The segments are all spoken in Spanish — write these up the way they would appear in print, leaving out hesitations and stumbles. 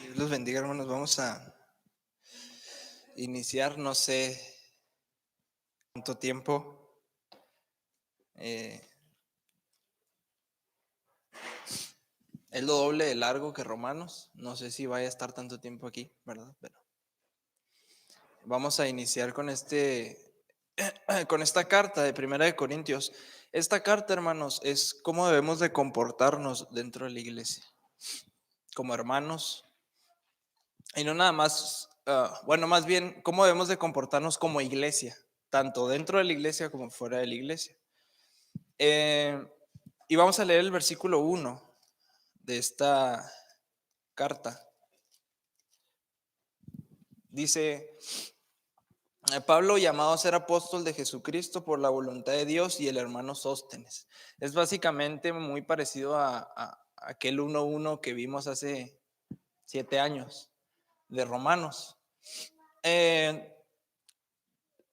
Dios los bendiga, hermanos. Vamos a iniciar, no sé cuánto tiempo. eh, es lo doble de largo que Romanos. No sé si vaya a estar tanto tiempo aquí, ¿verdad? Pero vamos a iniciar con con esta carta de Primera de Corintios. Esta carta, hermanos, es cómo debemos de comportarnos dentro de la iglesia, como hermanos, y no nada más, bueno, más bien, cómo debemos de comportarnos como iglesia, tanto dentro de la iglesia como fuera de la iglesia. Eh, y vamos a leer el versículo 1 de esta carta. Dice, Pablo, llamado a ser apóstol de Jesucristo por la voluntad de Dios, y el hermano Sóstenes. Es básicamente muy parecido a aquel 1:1 que vimos hace 7 años de Romanos. Eh,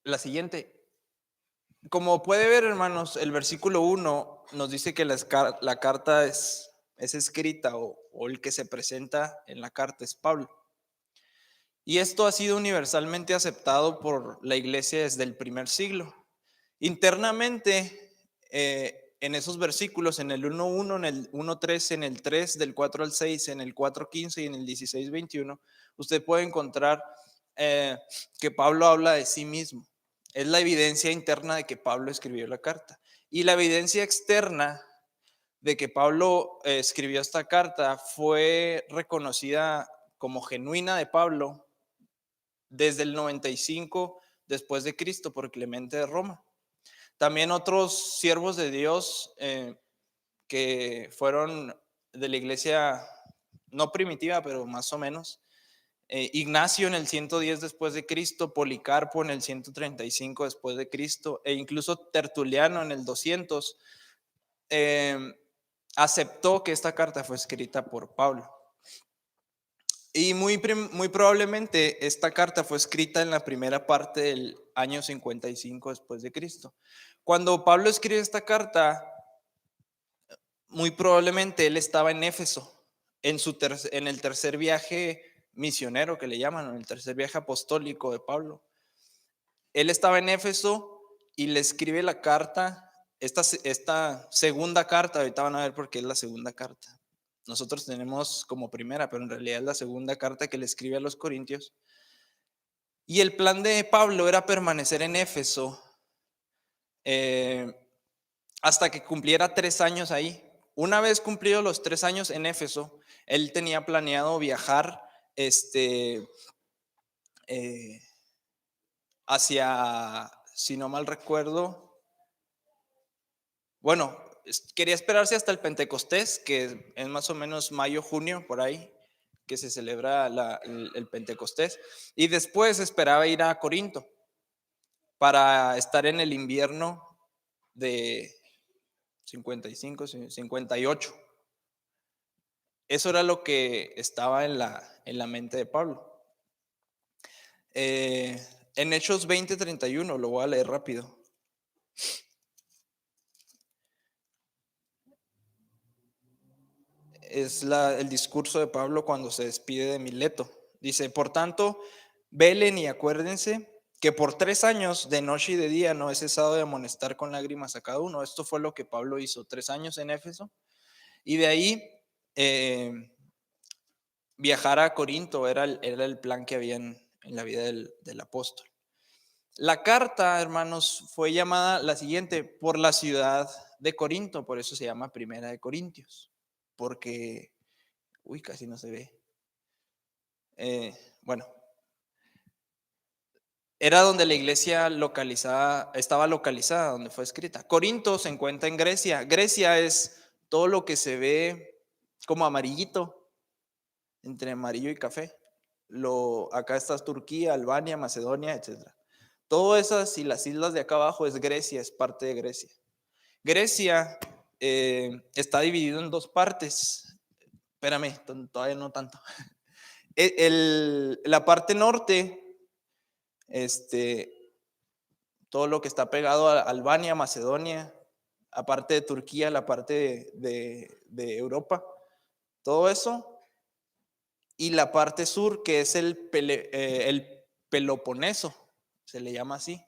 la siguiente. Como puede ver, hermanos, el versículo 1 nos dice que la carta es escrita, o el que se presenta en la carta es Pablo. Y esto ha sido universalmente aceptado por la iglesia desde el primer siglo. Internamente, en esos versículos, en el 1:1, en el 1:3, en el 3, del 4 al 6, en el 4:15 y en el 16:21, usted puede encontrar que Pablo habla de sí mismo. Es la evidencia interna de que Pablo escribió la carta. Y la evidencia externa de que Pablo escribió esta carta fue reconocida como genuina de Pablo desde el 95 después de Cristo por Clemente de Roma. También otros siervos de Dios que fueron de la iglesia no primitiva, pero más o menos. Ignacio en el 110 después de Cristo, Policarpo en el 135 después de Cristo, e incluso Tertuliano en el 200, eh, aceptó que esta carta fue escrita por Pablo. Y muy probablemente esta carta fue escrita en la primera parte del año 55 después de Cristo. Cuando Pablo escribe esta carta, muy probablemente él estaba en Éfeso, en el tercer viaje misionero que le llaman, en el tercer viaje apostólico de Pablo. Él estaba en Éfeso y le escribe la carta, esta segunda carta. Ahorita van a ver por qué es la segunda carta. Nosotros tenemos como primera, pero en realidad es la segunda carta que le escribe a los Corintios. Y el plan de Pablo era permanecer en Éfeso eh, hasta que cumpliera 3 años ahí. Una vez cumplidos los 3 años en Éfeso, él tenía planeado viajar eh, hacia, si no mal recuerdo, bueno, quería esperarse hasta el Pentecostés, que es más o menos mayo, junio, por ahí, que se celebra el Pentecostés, y después esperaba ir a Corinto para estar en el invierno de 55, 58. Eso era lo que estaba en la mente de Pablo. Eh, en Hechos 20:31, lo voy a leer rápido. Es el discurso de Pablo cuando se despide de Mileto. Dice, por tanto, velen y acuérdense que por 3 años, de noche y de día, no he cesado de amonestar con lágrimas a cada uno. Esto fue lo que Pablo hizo, 3 años en Éfeso. Y de ahí eh, viajar a Corinto era el plan que había en la vida del apóstol. La carta, hermanos, fue llamada la siguiente por la ciudad de Corinto, por eso se llama Primera de Corintios, porque, casi no se ve. Bueno, era donde la iglesia estaba localizada, donde fue escrita. Corinto se encuentra en Grecia. Grecia es todo lo que se ve como amarillito, entre amarillo y café. Acá está Turquía, Albania, Macedonia, etcétera. Todo esas y las islas de acá abajo es Grecia, es parte de Grecia. Grecia está dividido en dos partes. Espérame, todavía no tanto. La parte norte, todo lo que está pegado a Albania, Macedonia, aparte de Turquía, la parte de Europa, todo eso y la parte sur, que es el Peloponeso, se le llama así,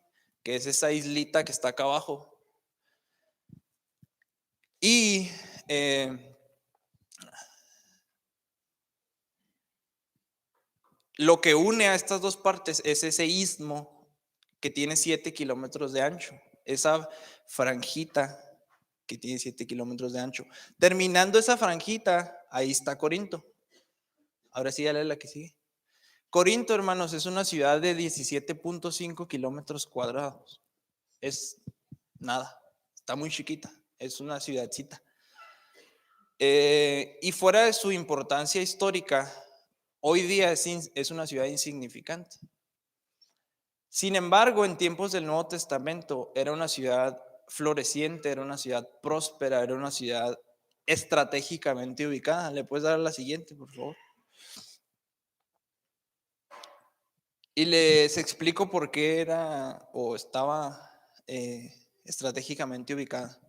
que es esa islita que está acá abajo. Y lo que une a estas dos partes es ese istmo que tiene 7 kilómetros de ancho, esa franjita que tiene 7 kilómetros de ancho. Terminando esa franjita, ahí está Corinto. Ahora sí, dale la que sigue. Corinto, hermanos, es una ciudad de 17.5 kilómetros cuadrados. Es nada, está muy chiquita, es una ciudadcita. Y fuera de su importancia histórica, hoy día es una ciudad insignificante. Sin embargo, en tiempos del Nuevo Testamento era una ciudad floreciente, era una ciudad próspera, era una ciudad estratégicamente ubicada. ¿Le puedes dar a la siguiente, por favor? Y les explico por qué era o estaba estratégicamente ubicada.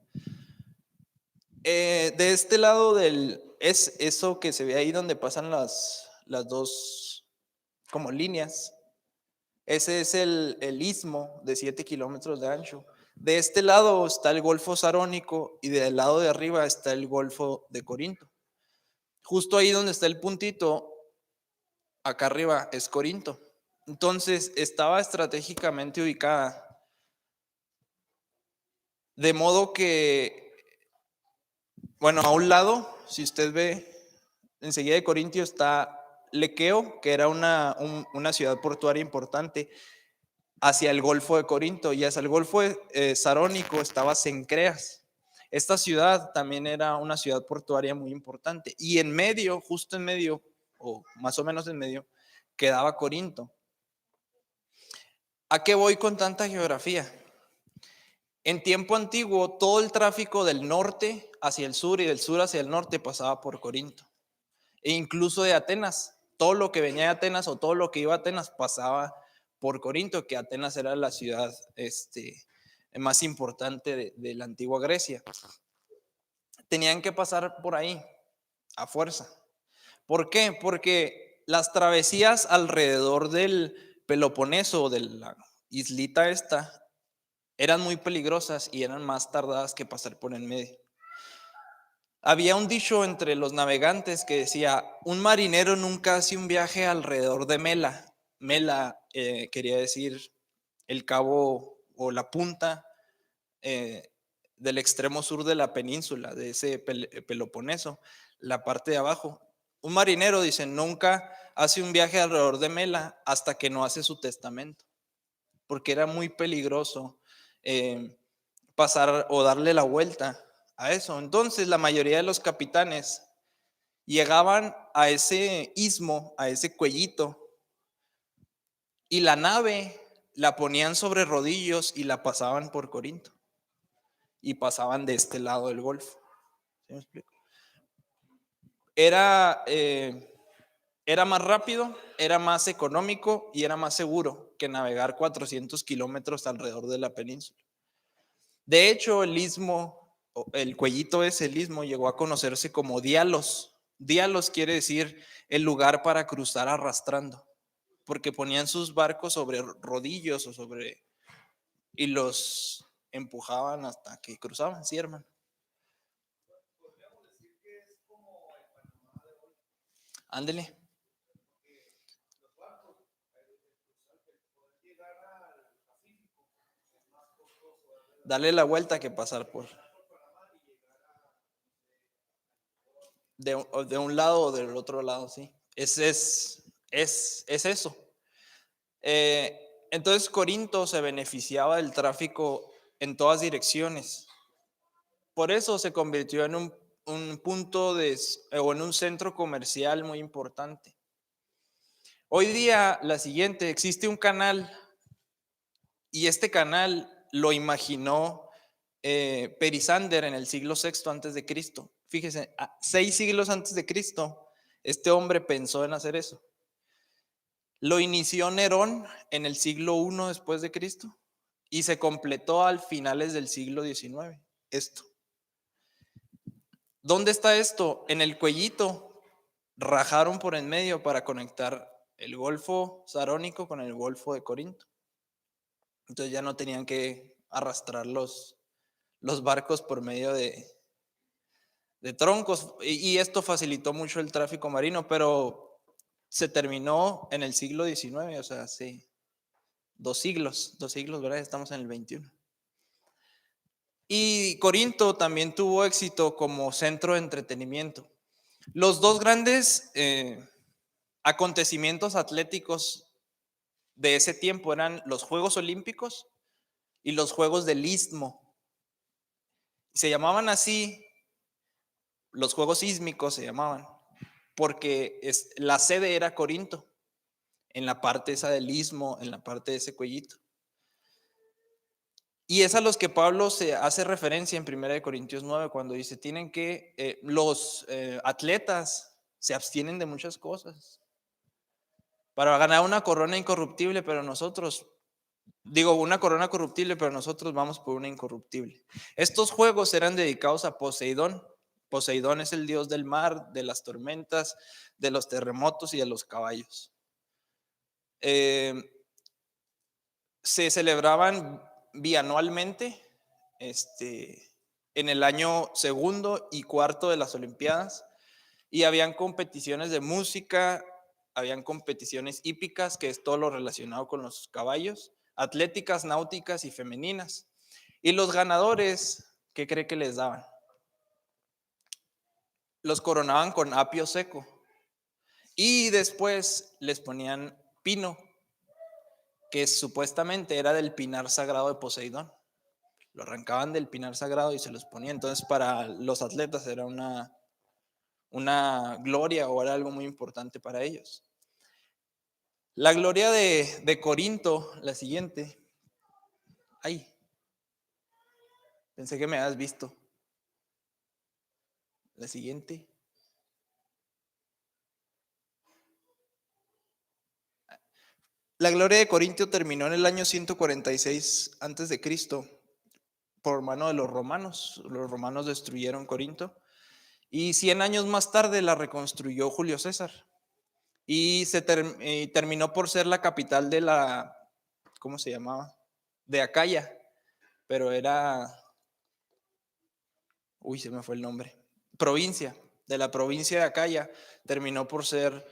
De este lado es eso que se ve ahí donde pasan las dos como líneas. Ese es el istmo de 7 kilómetros de ancho. De este lado está el Golfo Sarónico y del lado de arriba está el Golfo de Corinto. Justo ahí donde está el puntito, acá arriba es Corinto. Entonces estaba estratégicamente ubicada. De modo que, bueno, a un lado, si usted ve, enseguida de Corintio está Lequeo, que era una ciudad portuaria importante, hacia el Golfo de Corinto, y hacia el Golfo Sarónico estaba Cencreas. Esta ciudad también era una ciudad portuaria muy importante, y en medio, justo en medio, o más o menos en medio, quedaba Corinto. ¿A qué voy con tanta geografía? En tiempo antiguo, todo el tráfico del norte hacia el sur y del sur hacia el norte pasaba por Corinto. E incluso de Atenas. Todo lo que venía de Atenas o todo lo que iba a Atenas pasaba por Corinto, que Atenas era la ciudad más importante de la antigua Grecia. Tenían que pasar por ahí, a fuerza. ¿Por qué? Porque las travesías alrededor del Peloponeso, de la islita esta, eran muy peligrosas y eran más tardadas que pasar por en medio. Había un dicho entre los navegantes que decía: un marinero nunca hace un viaje alrededor de Mela. Mela quería decir el cabo o la punta del extremo sur de la península, de ese Peloponeso, la parte de abajo. Un marinero, dice, nunca hace un viaje alrededor de Mela hasta que no hace su testamento, porque era muy peligroso pasar o darle la vuelta a eso. Entonces la mayoría de los capitanes llegaban a ese istmo, a ese cuellito, y la nave la ponían sobre rodillos y la pasaban por Corinto, y pasaban de este lado del Golfo. ¿Sí me explico? Era más rápido, era más económico y era más seguro que navegar 400 kilómetros alrededor de la península. De hecho, el istmo, el cuellito ese, el istmo, llegó a conocerse como Dialos. Dialos quiere decir el lugar para cruzar arrastrando, porque ponían sus barcos sobre rodillos o sobre, y los empujaban hasta que cruzaban, ¿sí, hermano? Ándele. Dale la vuelta que pasar por de un lado o del otro lado, sí. Es eso. Entonces Corinto se beneficiaba del tráfico en todas direcciones. Por eso se convirtió en un punto o en un centro comercial muy importante. Hoy día, la siguiente, existe un canal, y este canal lo imaginó Perisander en el siglo VI antes de Cristo. Fíjese, 6 siglos antes de Cristo, este hombre pensó en hacer eso. Lo inició Nerón en el siglo I después de Cristo y se completó al finales del siglo XIX. Esto. ¿Dónde está esto? En el cuellito rajaron por en medio para conectar el Golfo Sarónico con el Golfo de Corinto. Entonces ya no tenían que arrastrar los barcos por medio de troncos, y esto facilitó mucho el tráfico marino, pero se terminó en el siglo XIX, o sea, hace 2 siglos, ¿verdad? Estamos en el 21. Y Corinto también tuvo éxito como centro de entretenimiento. Los dos grandes acontecimientos atléticos de ese tiempo eran los Juegos Olímpicos y los Juegos del Istmo. Se llamaban así, los Juegos Sísmicos se llamaban, porque la sede era Corinto, en la parte esa del istmo, en la parte de ese cuellito. Y es a los que Pablo se hace referencia en 1 Corintios 9, cuando dice, tienen que, los atletas se abstienen de muchas cosas para ganar una corona incorruptible, pero nosotros, una corona corruptible, pero nosotros vamos por una incorruptible. Estos juegos eran dedicados a Poseidón. Poseidón es el dios del mar, de las tormentas, de los terremotos y de los caballos. Se celebraban bianualmente, en el año segundo y cuarto de las Olimpiadas, y habían competiciones de música, habían competiciones hípicas, que es todo lo relacionado con los caballos, atléticas, náuticas y femeninas. Y los ganadores, ¿qué cree que les daban? Los coronaban con apio seco y después les ponían pino, que supuestamente era del pinar sagrado de Poseidón. Lo arrancaban del pinar sagrado y se los ponían. Entonces para los atletas era una gloria, o era algo muy importante para ellos. La gloria de Corinto, la siguiente. Ay, pensé que me habías visto. La siguiente. La gloria de Corinto terminó en el año 146 antes de Cristo por mano de los romanos. Los romanos destruyeron Corinto y 100 años más tarde la reconstruyó Julio César y terminó por ser la capital de la, ¿cómo se llamaba? De Acaya, pero era, se me fue el nombre, provincia, de la provincia de Acaya, terminó por ser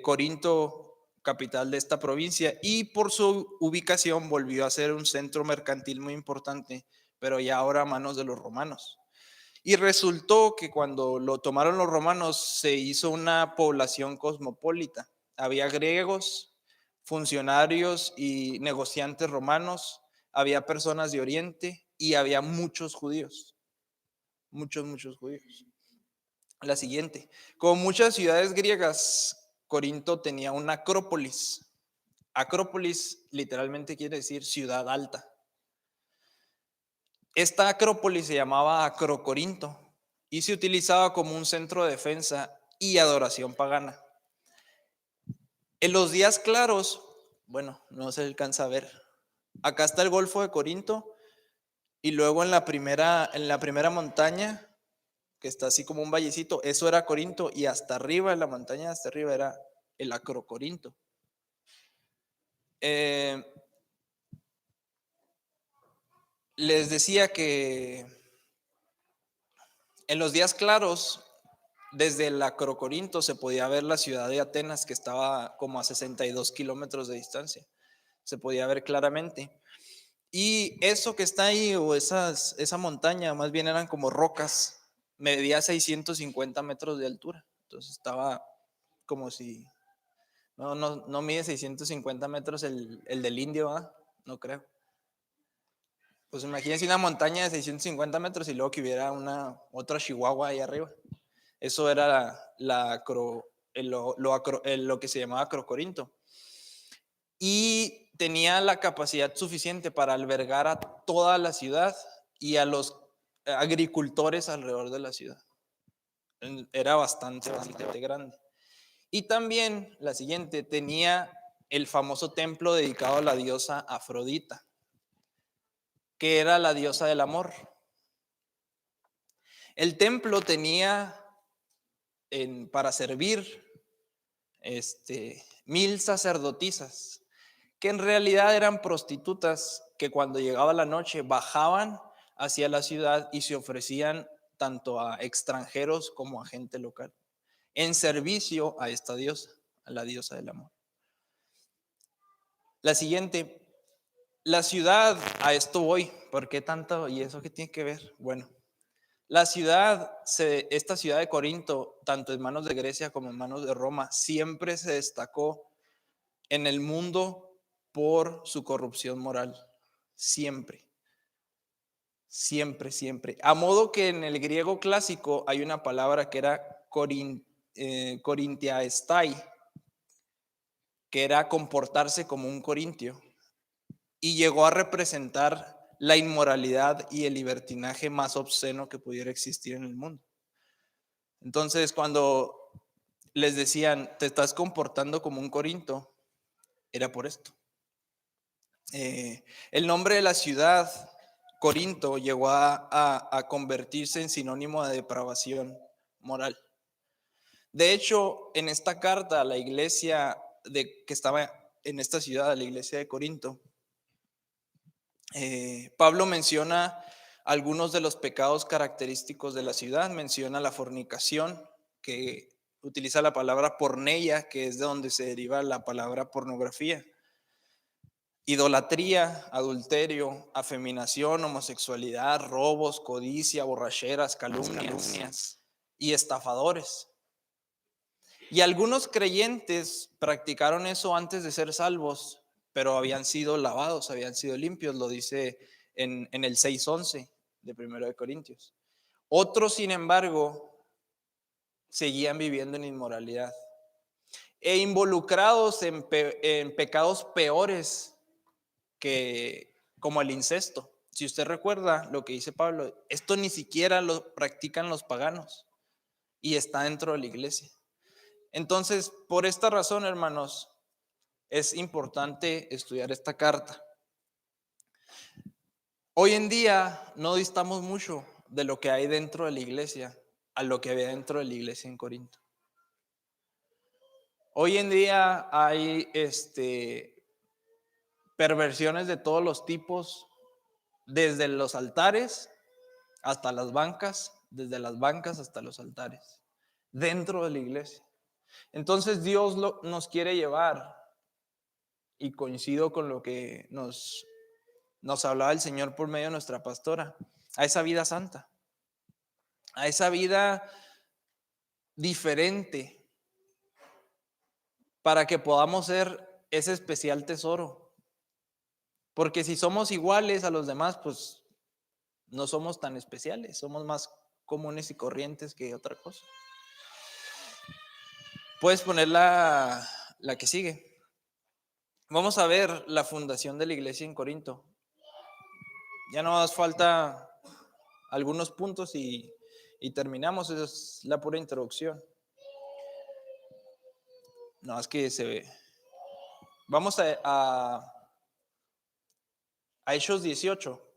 Corinto, capital de esta provincia, y por su ubicación volvió a ser un centro mercantil muy importante, pero ya ahora a manos de los romanos. Y resultó que cuando lo tomaron los romanos se hizo una población cosmopolita. Había griegos, funcionarios y negociantes romanos, había personas de Oriente y había muchos judíos. Muchos judíos. La siguiente. Como muchas ciudades griegas, Corinto tenía una acrópolis. Acrópolis literalmente quiere decir ciudad alta. Esta acrópolis se llamaba Acrocorinto y se utilizaba como un centro de defensa y adoración pagana. En los días claros, bueno, no se alcanza a ver. Acá está el Golfo de Corinto y luego en la primera montaña, que está así como un vallecito, eso era Corinto, y hasta arriba, en la montaña hasta arriba, era el Acrocorinto. Les decía que en los días claros, desde el Acrocorinto se podía ver la ciudad de Atenas, que estaba como a 62 kilómetros de distancia. Se podía ver claramente. Y eso que está ahí, o esa montaña, más bien eran como rocas, medía 650 metros de altura. Entonces estaba como si, no mide 650 metros el del Indio, ¿eh? No creo. Pues imagínense una montaña de 650 metros y luego que hubiera otra Chihuahua ahí arriba. Eso era lo que se llamaba Acrocorinto. Y tenía la capacidad suficiente para albergar a toda la ciudad y a los agricultores alrededor de la ciudad. Era bastante grande. Y también, la siguiente, tenía el famoso templo dedicado a la diosa Afrodita, que era la diosa del amor. El templo tenía para servir 1000 sacerdotisas, que en realidad eran prostitutas que cuando llegaba la noche bajaban hacia la ciudad y se ofrecían tanto a extranjeros como a gente local, en servicio a esta diosa, a la diosa del amor. La siguiente, la ciudad, a esto voy, ¿por qué tanto? ¿Y eso qué tiene que ver? Bueno, la ciudad, esta ciudad de Corinto, tanto en manos de Grecia como en manos de Roma, siempre se destacó en el mundo por su corrupción moral. Siempre. Siempre, siempre. A modo que en el griego clásico hay una palabra que era corintiaestai, que era comportarse como un corintio, y llegó a representar la inmoralidad y el libertinaje más obsceno que pudiera existir en el mundo. Entonces, cuando les decían, te estás comportando como un corinto, era por esto. El nombre de la ciudad, Corinto, llegó a convertirse en sinónimo de depravación moral. De hecho, en esta carta a la iglesia que estaba en esta ciudad, a la iglesia de Corinto, Pablo menciona algunos de los pecados característicos de la ciudad. Menciona la fornicación, que utiliza la palabra porneia, que es de donde se deriva la palabra pornografía. Idolatría, adulterio, afeminación, homosexualidad, robos, codicia, borracheras, calumnias y estafadores. Y algunos creyentes practicaron eso antes de ser salvos, pero habían sido lavados, habían sido limpios, lo dice en el 6:11 de 1 de Corintios. Otros, sin embargo, seguían viviendo en inmoralidad e involucrados en pecados peores como el incesto. Si usted recuerda lo que dice Pablo, esto ni siquiera lo practican los paganos y está dentro de la iglesia. Entonces, por esta razón, hermanos, es importante estudiar esta carta. Hoy en día no distamos mucho de lo que hay dentro de la iglesia a lo que había dentro de la iglesia en Corinto. Hoy en día hay perversiones de todos los tipos, desde los altares hasta las bancas, desde las bancas hasta los altares, dentro de la iglesia. Entonces Dios nos quiere llevar, y coincido con lo que nos hablaba el Señor por medio de nuestra pastora, a esa vida santa, a esa vida diferente, para que podamos ser ese especial tesoro. Porque si somos iguales a los demás, pues no somos tan especiales, somos más comunes y corrientes que otra cosa. Puedes poner la que sigue. Vamos a ver la fundación de la iglesia en Corinto. Ya no nos falta algunos puntos y terminamos. Esa es la pura introducción. No, es que se ve. Vamos a Hechos 18.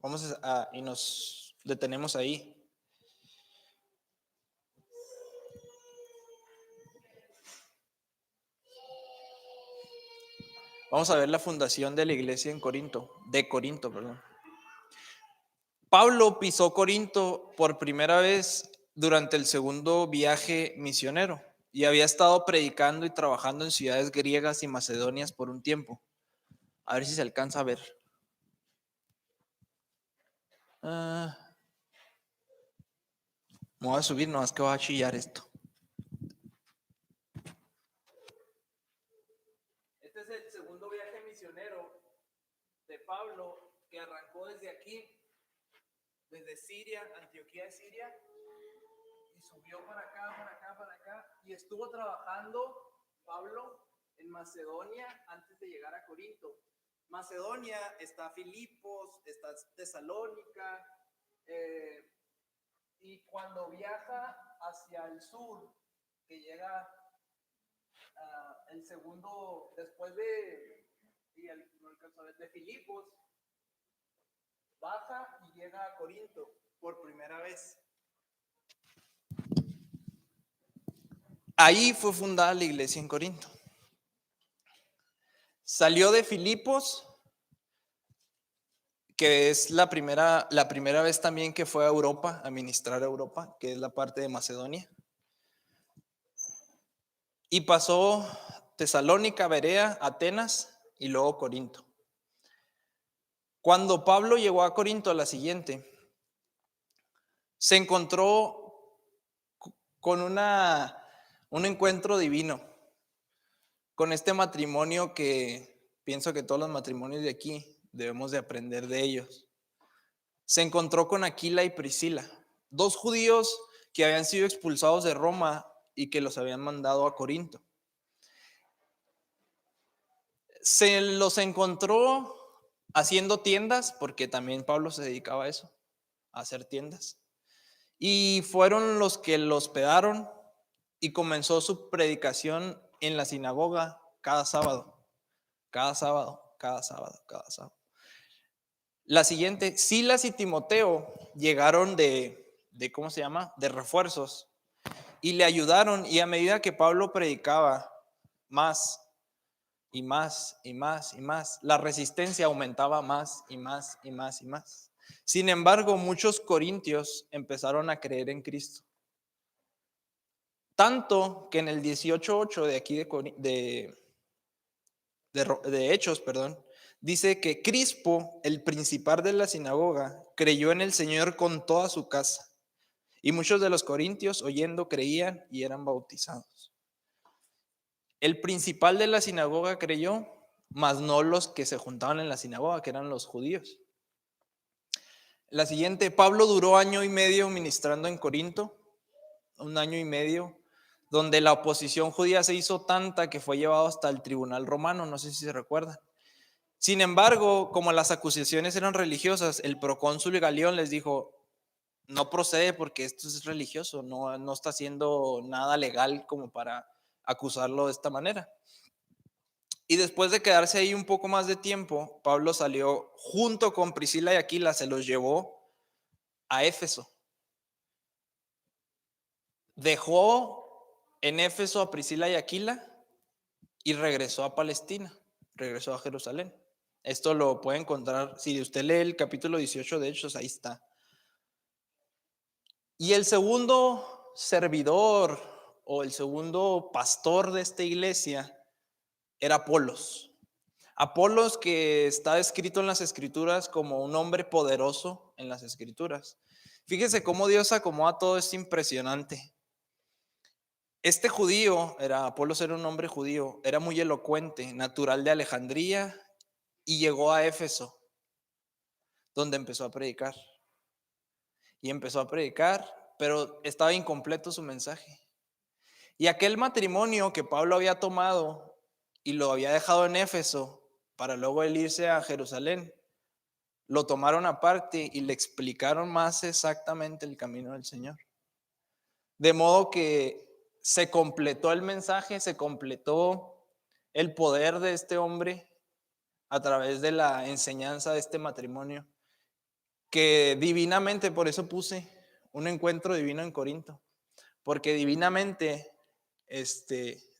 Vamos y nos detenemos ahí. Vamos a ver la fundación de la iglesia en Corinto, perdón. Pablo pisó Corinto por primera vez durante el segundo viaje misionero y había estado predicando y trabajando en ciudades griegas y macedonias por un tiempo. A ver si se alcanza a ver. Me voy a subir, no es que va a chillar esto. Este es el segundo viaje misionero de Pablo, que arrancó desde aquí, desde Siria, Antioquía de Siria, y subió para acá, y estuvo trabajando Pablo en Macedonia antes de llegar a Corinto. Macedonia está Filipos, está Tesalónica, y cuando viaja hacia el sur, que llega el segundo, después de Filipos, baja y llega a Corinto por primera vez. Ahí fue fundada la iglesia en Corinto. Salió de Filipos, que es la primera vez también que fue a Europa, a ministrar a Europa, que es la parte de Macedonia. Y pasó Tesalónica, Berea, Atenas y luego Corinto. Cuando Pablo llegó a Corinto, a la siguiente, se encontró con un encuentro divino, con este matrimonio que pienso que todos los matrimonios de aquí debemos de aprender de ellos. Se encontró con Aquila y Priscila, dos judíos que habían sido expulsados de Roma y que los habían mandado a Corinto. Se los encontró haciendo tiendas, porque también Pablo se dedicaba a eso, a hacer tiendas. Y fueron los que los hospedaron y comenzó su predicación en la sinagoga cada sábado, cada sábado, cada sábado, cada sábado. La siguiente, Silas y Timoteo llegaron ¿cómo se llama? De refuerzos y le ayudaron, y a medida que Pablo predicaba más y más y más y más, la resistencia aumentaba más y más y más y más. Sin embargo, muchos corintios empezaron a creer en Cristo. Tanto que en el 18:8 de aquí de Hechos, perdón, dice que Crispo, el principal de la sinagoga, creyó en el Señor con toda su casa. Y muchos de los corintios, oyendo, creían y eran bautizados. El principal de la sinagoga creyó, mas no los que se juntaban en la sinagoga, que eran los judíos. La siguiente, Pablo duró 1 año y medio ministrando en Corinto, 1 año y medio, donde la oposición judía se hizo tanta que fue llevado hasta el tribunal romano, no sé si se recuerdan. Sin embargo, como las acusaciones eran religiosas, el procónsul Galión les dijo, no procede porque esto es religioso, no está haciendo nada legal como para acusarlo de esta manera. Y después de quedarse ahí un poco más de tiempo, Pablo salió junto con Priscila y Aquila, se los llevó a Éfeso. Dejó en Éfeso a Priscila y Aquila y regresó a Palestina, regresó a Jerusalén. Esto lo puede encontrar, si usted lee el capítulo 18 de Hechos, ahí está. Y el segundo servidor o el segundo pastor de esta iglesia era Apolos. Apolos, que está escrito en las escrituras como un hombre poderoso en las escrituras. Fíjese cómo Dios acomoda todo, es impresionante. Este judío, Apolos era un hombre judío, era muy elocuente, natural de Alejandría, y llegó a Éfeso, donde empezó a predicar. Y empezó a predicar, pero estaba incompleto su mensaje. Y aquel matrimonio que Pablo había tomado y lo había dejado en Éfeso para luego él irse a Jerusalén, lo tomaron aparte y le explicaron más exactamente el camino del Señor. De modo que se completó el mensaje, se completó el poder de este hombre a través de la enseñanza de este matrimonio, que divinamente, por eso puse un encuentro divino en Corinto, porque divinamente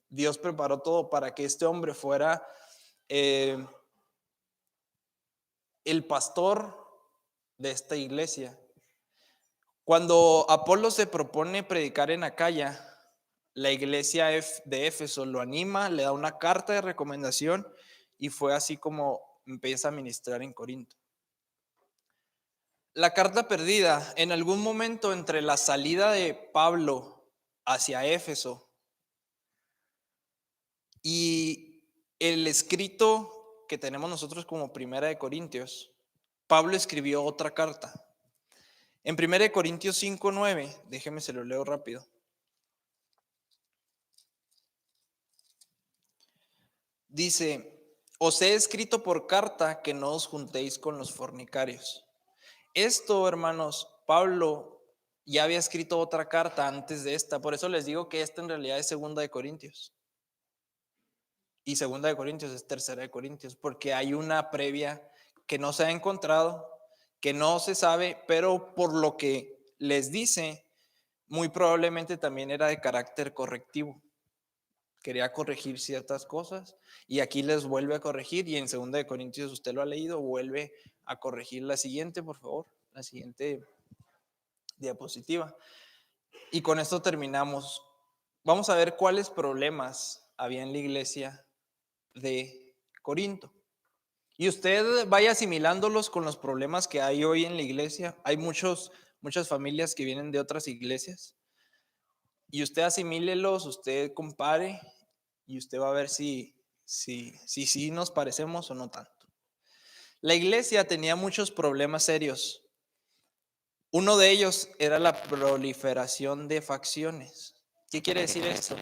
Dios preparó todo para que este hombre fuera el pastor de esta iglesia. Cuando Apolo se propone predicar en Acaya, la iglesia de Éfeso lo anima, le da una carta de recomendación y fue así como empieza a ministrar en Corinto. La carta perdida, en algún momento entre la salida de Pablo hacia Éfeso y el escrito que tenemos nosotros como Primera de Corintios, Pablo escribió otra carta. En 1 Corintios 5:9, déjeme se lo leo rápido. Dice, os he escrito por carta que no os juntéis con los fornicarios. Esto, hermanos, Pablo ya había escrito otra carta antes de esta, por eso les digo que esta en realidad es 2 de Corintios. Y 2 de Corintios es 3 de Corintios, porque hay una previa que no se ha encontrado, que no se sabe, pero por lo que les dice, muy probablemente también era de carácter correctivo. quería corregir ciertas cosas y aquí les vuelve a corregir, y en 2 Corintios, usted lo ha leído, vuelve a corregir la siguiente, por favor, la siguiente diapositiva. Y con esto terminamos. Vamos a ver cuáles problemas había en la iglesia de Corinto. Y usted vaya asimilándolos con los problemas que hay hoy en la iglesia. Hay muchas familias que vienen de otras iglesias. Y usted asimílelos, usted compare y usted va a ver si nos parecemos o no tanto. La iglesia tenía muchos problemas serios. Uno de ellos era la proliferación de facciones. ¿Qué quiere decir esto?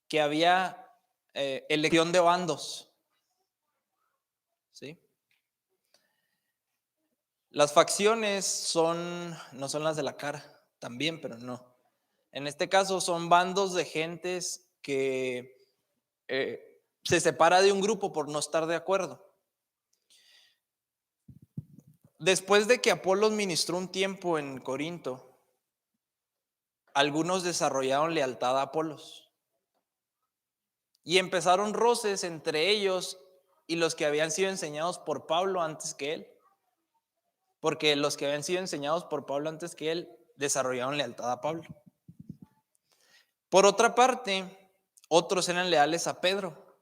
Que había elección de bandos. ¿Sí? Las facciones no son las de la cara, también, pero no. En este caso son bandos de gentes que se separa de un grupo por no estar de acuerdo. Después de que Apolos ministró un tiempo en Corinto, algunos desarrollaron lealtad a Apolos y empezaron roces entre ellos y los que habían sido enseñados por Pablo antes que él, porque los que habían sido enseñados por Pablo antes que él desarrollaron lealtad a Pablo. Por otra parte, otros eran leales a Pedro,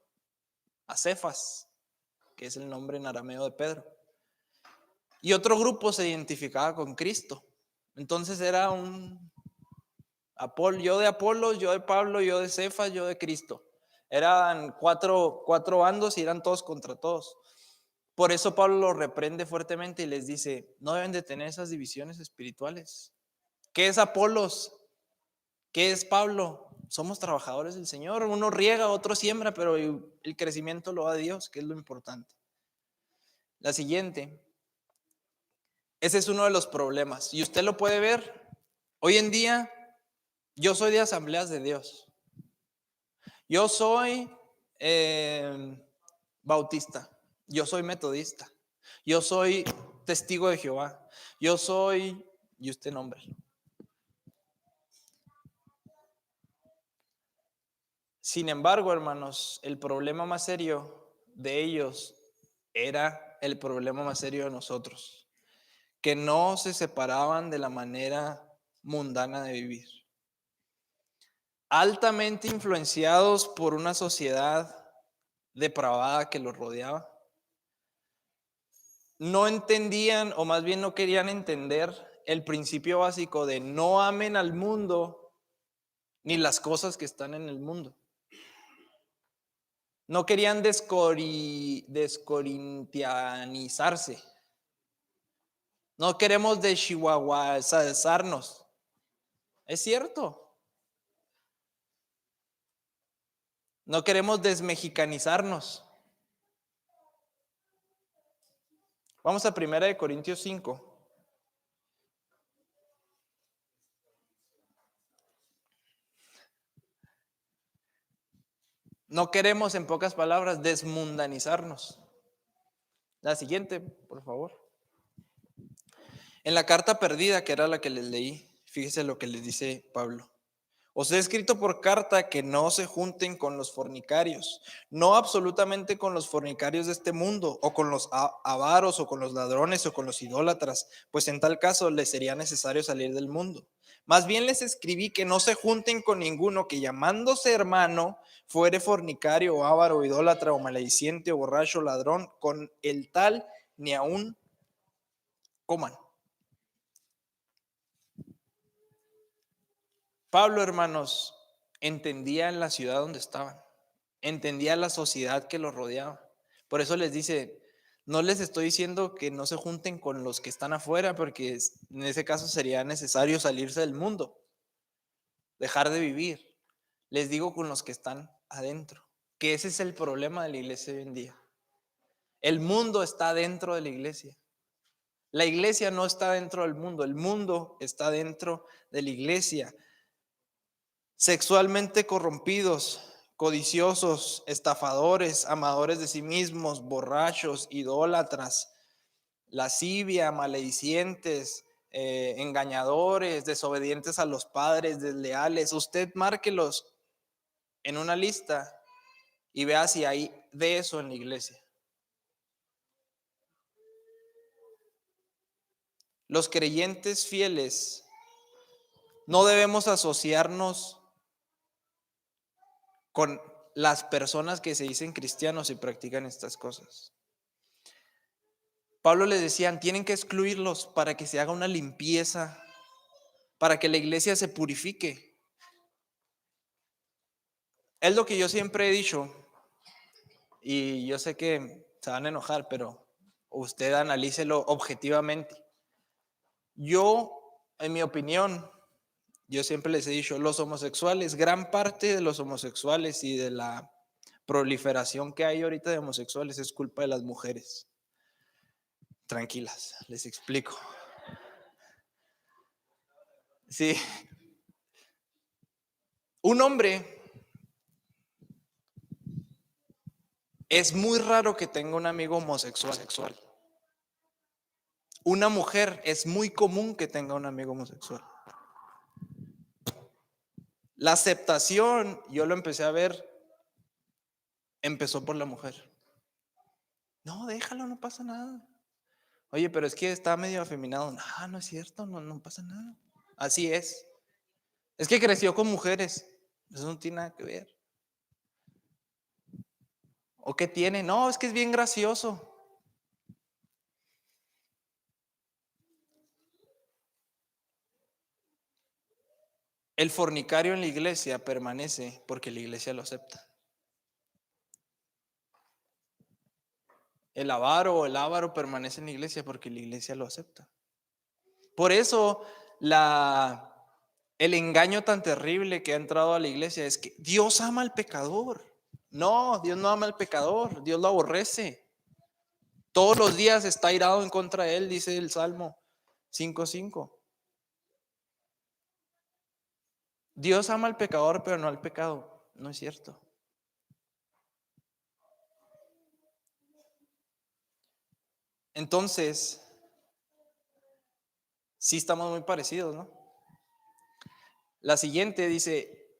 a Cefas, que es el nombre en arameo de Pedro, y otro grupo se identificaba con Cristo. Entonces era yo de Apolos, yo de Pablo, yo de Cefas, yo de Cristo. Eran cuatro bandos y eran todos contra todos. Por eso Pablo los reprende fuertemente y les dice, no deben de tener esas divisiones espirituales. ¿Qué es Apolos? ¿Qué es Pablo? Somos trabajadores del Señor. Uno riega, otro siembra, pero el crecimiento lo da Dios, que es lo importante. La siguiente. Ese es uno de los problemas. Y usted lo puede ver. Hoy en día, yo soy de Asambleas de Dios. Yo soy bautista. Yo soy metodista. Yo soy testigo de Jehová. Yo soy, y usted nómbrelo. Sin embargo, hermanos, el problema más serio de ellos era el problema más serio de nosotros, que no se separaban de la manera mundana de vivir. Altamente influenciados por una sociedad depravada que los rodeaba. No entendían, o más bien no querían entender el principio básico de no amen al mundo ni las cosas que están en el mundo. No querían descorintianizarse. No queremos deschihuahuazarnos. Es cierto. No queremos desmexicanizarnos. Vamos a 1 Corintios 5. No queremos, en pocas palabras, desmundanizarnos. La siguiente, por favor. En la carta perdida, que era la que les leí, fíjese lo que les dice Pablo. Os he escrito por carta que no se junten con los fornicarios, no absolutamente con los fornicarios de este mundo, o con los avaros, o con los ladrones, o con los idólatras, pues en tal caso les sería necesario salir del mundo. Más bien les escribí que no se junten con ninguno que llamándose hermano fuere fornicario, o avaro, o idólatra, o malediciente, o borracho, o ladrón, con el tal ni aún coman. Pablo, hermanos, entendía en la ciudad donde estaban, entendía la sociedad que los rodeaba. Por eso les dice, no les estoy diciendo que no se junten con los que están afuera, porque en ese caso sería necesario salirse del mundo, dejar de vivir. Les digo con los que están adentro, que ese es el problema de la iglesia hoy en día. El mundo está dentro de la iglesia. La iglesia no está dentro del mundo, el mundo está dentro de la iglesia. Sexualmente corrompidos, codiciosos, estafadores, amadores de sí mismos, borrachos, idólatras, lascivia, maledicientes, engañadores, desobedientes a los padres, desleales. Usted márquelos. en una lista y vea si hay de eso en la iglesia. Los creyentes fieles no debemos asociarnos con las personas que se dicen cristianos y practican estas cosas. Pablo les decía, tienen que excluirlos para que se haga una limpieza, para que la iglesia se purifique. Es lo que yo siempre he dicho, y yo sé que se van a enojar, pero usted analícelo objetivamente. Yo, en mi opinión, yo siempre les he dicho, los homosexuales, gran parte de los homosexuales y de la proliferación que hay ahorita de homosexuales es culpa de las mujeres. Tranquilas, les explico. Sí, un hombre es muy raro que tenga un amigo homosexual. Una mujer es muy común que tenga un amigo homosexual. La aceptación, yo lo empecé a ver, empezó por la mujer. No, déjalo, no pasa nada. Oye, pero es que está medio afeminado. No, no es cierto, no pasa nada. Así es. Es que creció con mujeres. Eso no tiene nada que ver. ¿O qué tiene? No, es que es bien gracioso. El fornicario en la iglesia permanece porque la iglesia lo acepta. El avaro o el avaro permanece en la iglesia porque la iglesia lo acepta. Por eso el engaño tan terrible que ha entrado a la iglesia es que Dios ama al pecador. No, Dios no ama al pecador, Dios lo aborrece. Todos los días está irado en contra de él, dice el Salmo 5:5. Dios ama al pecador, pero no al pecado. No es cierto. Entonces, sí estamos muy parecidos, ¿no? La siguiente dice,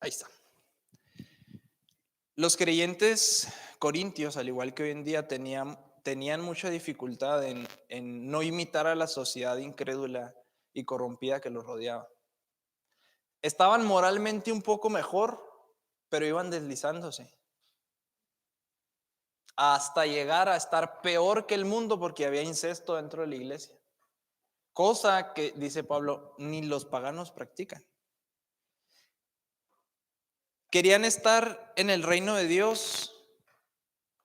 ahí está. Los creyentes corintios, al igual que hoy en día, tenían mucha dificultad en no imitar a la sociedad incrédula y corrompida que los rodeaba. Estaban moralmente un poco mejor, pero iban deslizándose hasta llegar a estar peor que el mundo porque había incesto dentro de la iglesia. Cosa que, dice Pablo, ni los paganos practican. Querían estar en el reino de Dios.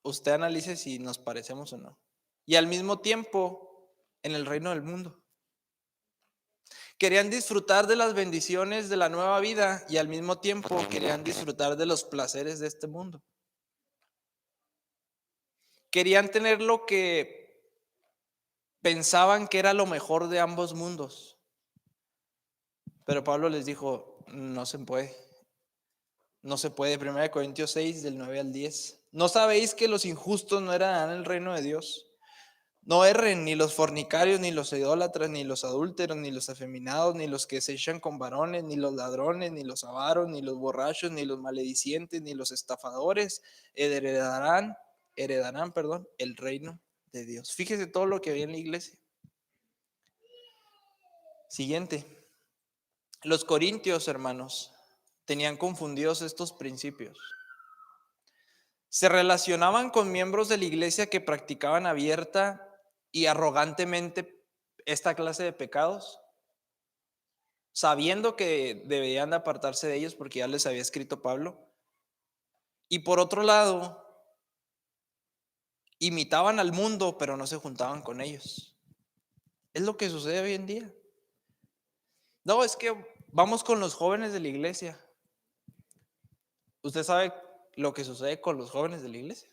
Usted analice si nos parecemos o no. Y al mismo tiempo, en el reino del mundo. Querían disfrutar de las bendiciones de la nueva vida y al mismo tiempo querían disfrutar de los placeres de este mundo. Querían tener lo que pensaban que era lo mejor de ambos mundos. Pero Pablo les dijo, no se puede. No se puede. 1 Corintios 6, del 9 al 10. ¿No sabéis que los injustos no heredarán el reino de Dios? No erren ni los fornicarios, ni los idólatras, ni los adúlteros, ni los afeminados, ni los que se echan con varones, ni los ladrones, ni los avaros, ni los borrachos, ni los maledicientes, ni los estafadores heredarán, el reino de Dios. Fíjese todo lo que había en la iglesia. Siguiente. Los corintios, hermanos, tenían confundidos estos principios. Se relacionaban con miembros de la iglesia que practicaban abierta y arrogantemente esta clase de pecados, sabiendo que deberían de apartarse de ellos porque ya les había escrito Pablo. Y por otro lado, imitaban al mundo, pero no se juntaban con ellos. Es lo que sucede hoy en día. No, es que vamos con los jóvenes de la iglesia. Usted sabe lo que sucede con los jóvenes de la iglesia,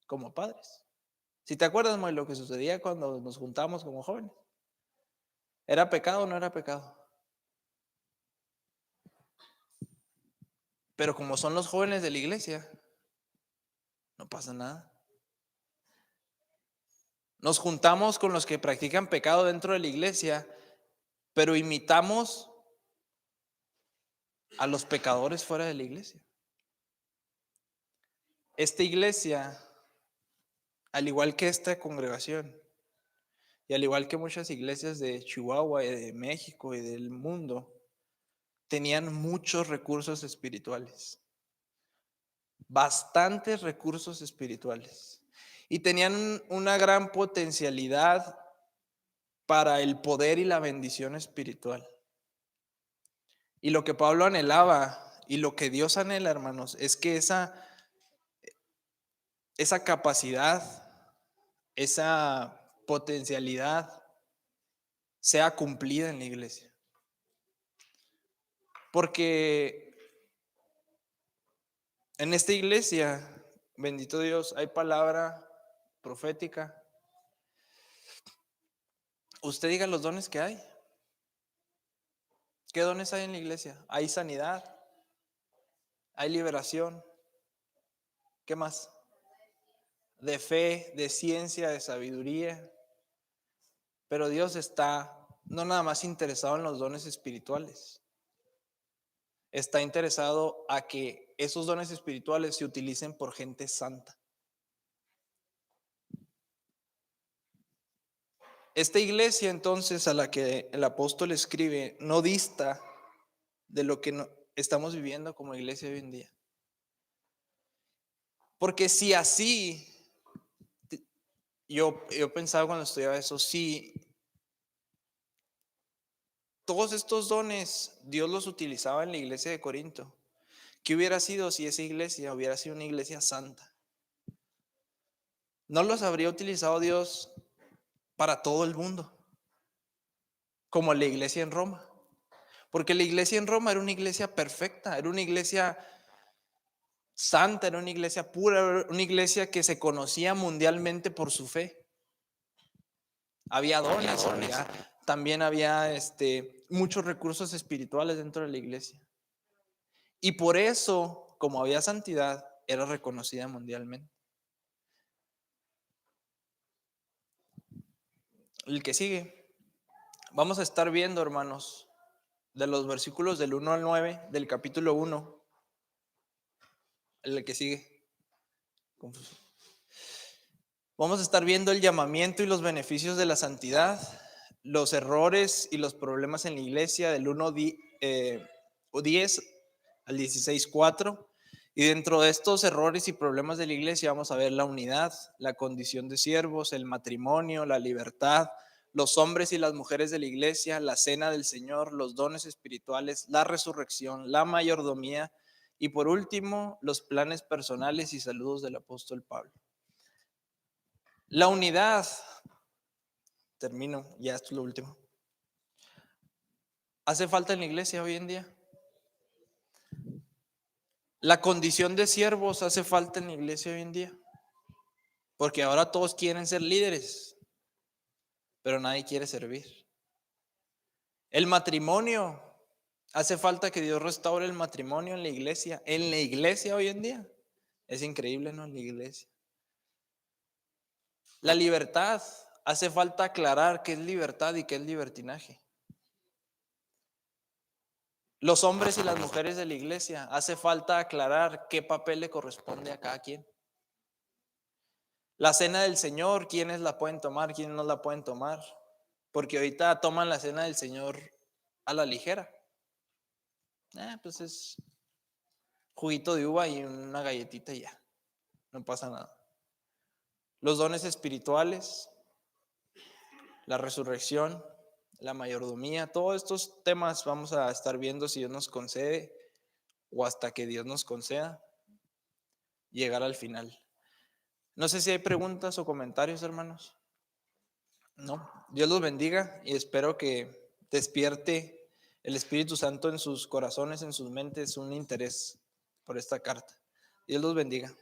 como padres. Si te acuerdas, Moy, lo que sucedía cuando nos juntamos como jóvenes. ¿Era pecado o no era pecado? Pero como son los jóvenes de la iglesia, no pasa nada. Nos juntamos con los que practican pecado dentro de la iglesia, pero imitamos a los pecadores fuera de la iglesia. Esta iglesia, al igual que esta congregación, y al igual que muchas iglesias de Chihuahua y de México y del mundo, tenían muchos recursos espirituales, bastantes recursos espirituales, y tenían una gran potencialidad para el poder y la bendición espiritual. Y lo que Pablo anhelaba y lo que Dios anhela, hermanos, es que esa capacidad, esa potencialidad sea cumplida en la iglesia. Porque en esta iglesia, bendito Dios, hay palabra profética. Usted diga los dones que hay. ¿Qué dones hay en la iglesia? Hay sanidad, hay liberación. ¿Qué más? De fe, de ciencia, de sabiduría. Pero Dios está no nada más interesado en los dones espirituales. Está interesado a que esos dones espirituales se utilicen por gente santa. Esta iglesia, entonces, a la que el apóstol escribe, no dista de lo que estamos viviendo como iglesia hoy en día. Porque si así, yo pensaba cuando estudiaba eso, si todos estos dones Dios los utilizaba en la iglesia de Corinto, ¿qué hubiera sido si esa iglesia hubiera sido una iglesia santa? ¿No los habría utilizado Dios para todo el mundo? Como la iglesia en Roma. Porque la iglesia en Roma era una iglesia perfecta, era una iglesia santa, era una iglesia pura, era una iglesia que se conocía mundialmente por su fe. Había dones, también había muchos recursos espirituales dentro de la iglesia. Y por eso, como había santidad, era reconocida mundialmente. El que sigue. Vamos a estar viendo, hermanos, de los versículos del 1 al 9 del capítulo 1. El que sigue. Vamos a estar viendo el llamamiento y los beneficios de la santidad, los errores y los problemas en la iglesia del 1:10 al 16:4. Y dentro de estos errores y problemas de la iglesia vamos a ver la unidad, la condición de siervos, el matrimonio, la libertad, los hombres y las mujeres de la iglesia, la cena del Señor, los dones espirituales, la resurrección, la mayordomía y por último los planes personales y saludos del apóstol Pablo. La unidad, termino, ya esto es lo último. ¿Hace falta en la iglesia hoy en día? La condición de siervos hace falta en la iglesia hoy en día. Porque ahora todos quieren ser líderes, pero nadie quiere servir. El matrimonio, hace falta que Dios restaure el matrimonio en la iglesia. En la iglesia hoy en día. Es increíble, ¿no? En la iglesia. La libertad, hace falta aclarar qué es libertad y qué es libertinaje. Los hombres y las mujeres de la iglesia, hace falta aclarar qué papel le corresponde a cada quien. La cena del Señor, ¿quiénes la pueden tomar? ¿Quiénes no la pueden tomar? Porque ahorita toman la cena del Señor a la ligera. Pues es juguito de uva y una galletita y ya. No pasa nada. Los dones espirituales, la resurrección, la mayordomía, todos estos temas vamos a estar viendo si Dios nos concede o hasta que Dios nos conceda llegar al final. No sé si hay preguntas o comentarios, hermanos. No, Dios los bendiga y espero que despierte el Espíritu Santo en sus corazones, en sus mentes, un interés por esta carta. Dios los bendiga.